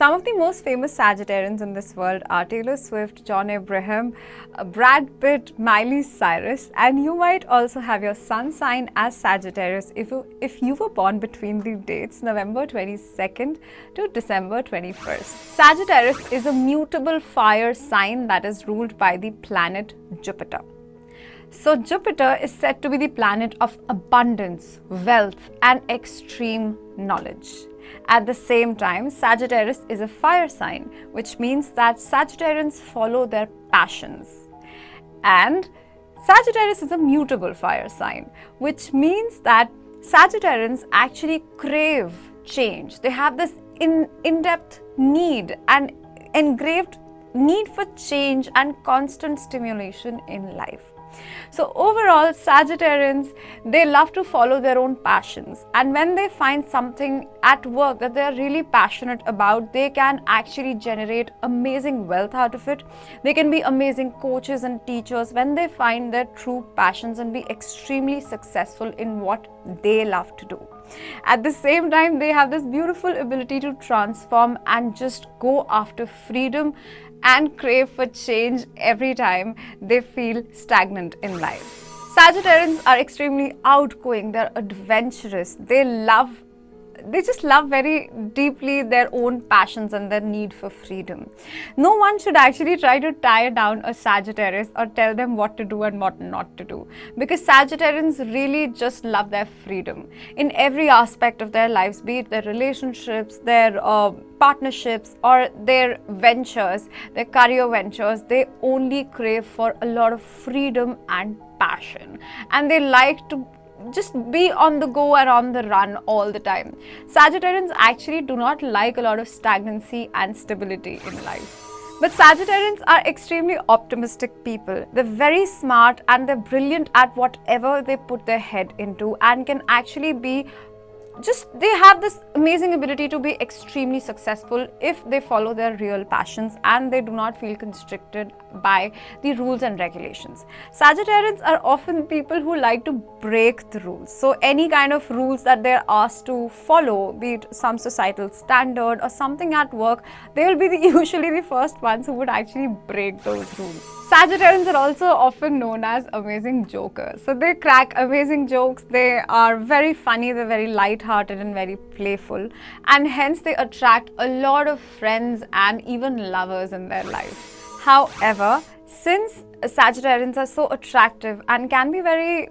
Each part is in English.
Some of the most famous Sagittarians in this world are Taylor Swift, John Abraham, Brad Pitt, Miley Cyrus, and you might also have your sun sign as Sagittarius if you were born between the dates November 22nd to December 21st. Sagittarius is a mutable fire sign that is ruled by the planet Jupiter. So Jupiter is said to be the planet of abundance, wealth, and extreme knowledge. At the same time, Sagittarius is a fire sign, which means that Sagittarians follow their passions. And Sagittarius is a mutable fire sign, which means that Sagittarians actually crave change. They have this in-depth need and engraved need for change and constant stimulation in life. So overall, Sagittarians, they love to follow their own passions, and when they find something at work that they are really passionate about, they can actually generate amazing wealth out of it. They can be amazing coaches and teachers when they find their true passions and be extremely successful in what they love to do. At the same time, they have this beautiful ability to transform and just go after freedom and crave for change every time they feel stagnant in life. Sagittarians are extremely outgoing, they're adventurous, they just love very deeply their own passions and their need for freedom. No one should actually try to tie down a Sagittarius or tell them what to do and what not to do, because Sagittarians really just love their freedom in every aspect of their lives, be it their relationships, their partnerships, or their ventures, their career ventures. They only crave for a lot of freedom and passion, and they like to just be on the go and on the run all the time. Sagittarians actually do not like a lot of stagnancy and stability in life. But Sagittarians are extremely optimistic people. They're very smart and they're brilliant at whatever they put their head into, and can actually be they have this amazing ability to be extremely successful if they follow their real passions and they do not feel constricted by the rules and regulations. Sagittarians are often people who like to break the rules. So any kind of rules that they're asked to follow, be it some societal standard or something at work, they will be usually the first ones who would actually break those rules. Sagittarians are also often known as amazing jokers. So they crack amazing jokes, they are very funny, they're very light-hearted and very playful, and hence they attract a lot of friends and even lovers in their life. However, since Sagittarians are so attractive and can be very,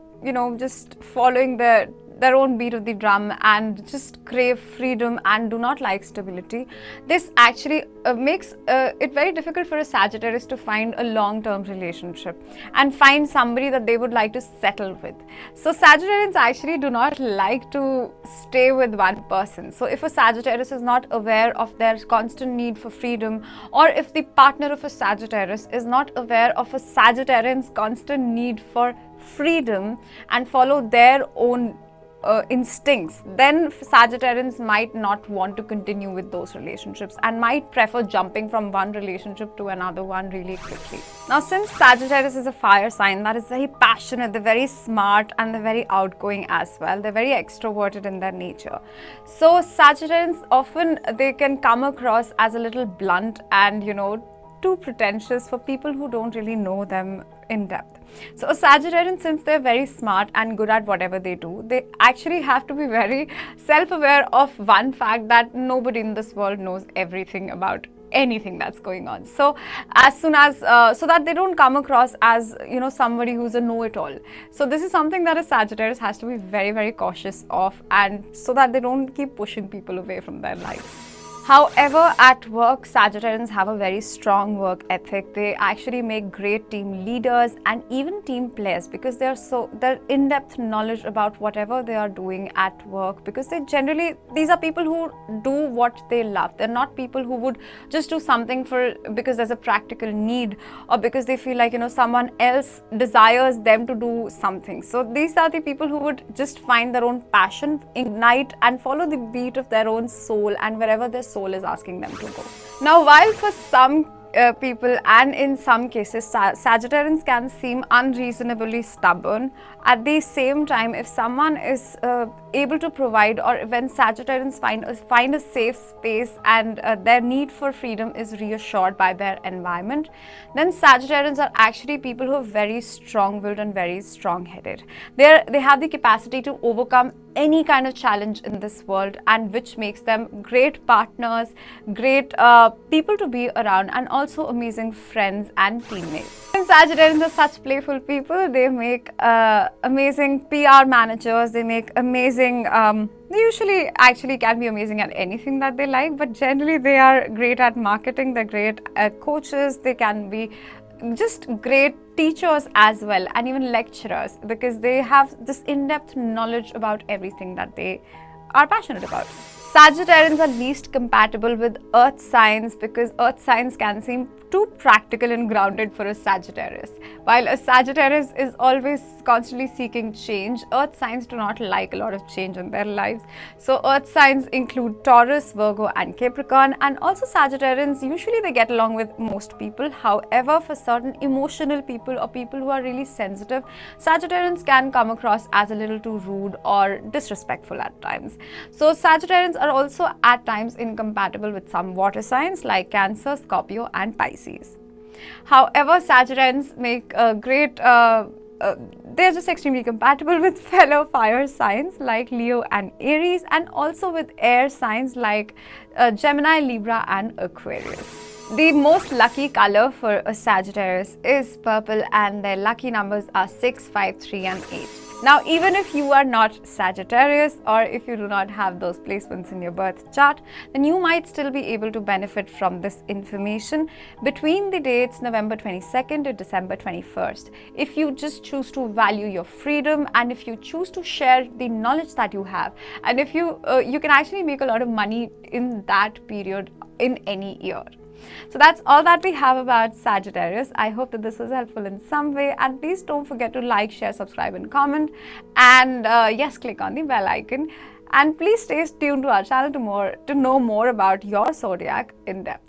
just following their own beat of the drum and just crave freedom and do not like stability, this actually makes it very difficult for a Sagittarius to find a long-term relationship and find somebody that they would like to settle with. So Sagittarians actually do not like to stay with one person. So if a Sagittarius is not aware of their constant need for freedom, or if the partner of a Sagittarius is not aware of a Sagittarian's constant need for freedom and follow their own instincts, then Sagittarians might not want to continue with those relationships and might prefer jumping from one relationship to another one really quickly. Now, since Sagittarius is a fire sign that is very passionate, they're very smart and they're very outgoing as well. They're very extroverted in their nature. So Sagittarians often, they can come across as a little blunt and, too pretentious for people who don't really know them in depth. So a Sagittarian, since they're very smart and good at whatever they do, they actually have to be very self-aware of one fact, that nobody in this world knows everything about anything that's going on. So as soon as so that they don't come across as somebody who's a know-it-all. So this is something that a Sagittarius has to be very, very cautious of, and so that they don't keep pushing people away from their lives. However, at work, Sagittarians have a very strong work ethic. They actually make great team leaders and even team players, because they're in-depth knowledge about whatever they are doing at work, because these are people who do what they love. They're not people who would just do something because there's a practical need, or because they feel like someone else desires them to do something. So these are the people who would just find their own passion, ignite and follow the beat of their own soul and wherever their soul is asking them to go. Now, while for some people and in some cases Sagittarians can seem unreasonably stubborn, at the same time, if someone is able to provide, or when Sagittarians find a safe space and their need for freedom is reassured by their environment, then Sagittarians are actually people who are very strong-willed and very strong-headed. They have the capacity to overcome any kind of challenge in this world, and which makes them great partners, great people to be around, and also amazing friends and teammates. And Sagittarians are such playful people. They make amazing PR managers. They make amazing they usually actually can be amazing at anything that they like, but generally they are great at marketing. They're great at coaches. They can be just great teachers as well, and even lecturers, because they have this in-depth knowledge about everything that they are passionate about. Sagittarians are least compatible with earth signs because earth signs can seem too practical and grounded for a Sagittarius. While a Sagittarius is always constantly seeking change, earth signs do not like a lot of change in their lives. So earth signs include Taurus, Virgo and Capricorn, and also Sagittarians, usually they get along with most people. However, for certain emotional people or people who are really sensitive, Sagittarians can come across as a little too rude or disrespectful at times. So Sagittarians are also at times incompatible with some water signs like Cancer, Scorpio and Pisces. However, Sagittarians make a great they're just extremely compatible with fellow fire signs like Leo and Aries, and also with air signs like Gemini, Libra and Aquarius. The most lucky color for a Sagittarius is purple, and their lucky numbers are 6, 5, 3 and 8. Now, even if you are not Sagittarius, or if you do not have those placements in your birth chart, then you might still be able to benefit from this information between the dates November 22nd to December 21st. If you just choose to value your freedom, and if you choose to share the knowledge that you have, and if you can actually make a lot of money in that period in any year. So that's all that we have about Sagittarius. I hope that this was helpful in some way, and please don't forget to like, share, subscribe and comment, and yes, click on the bell icon, and please stay tuned to our channel to know more about your zodiac in depth.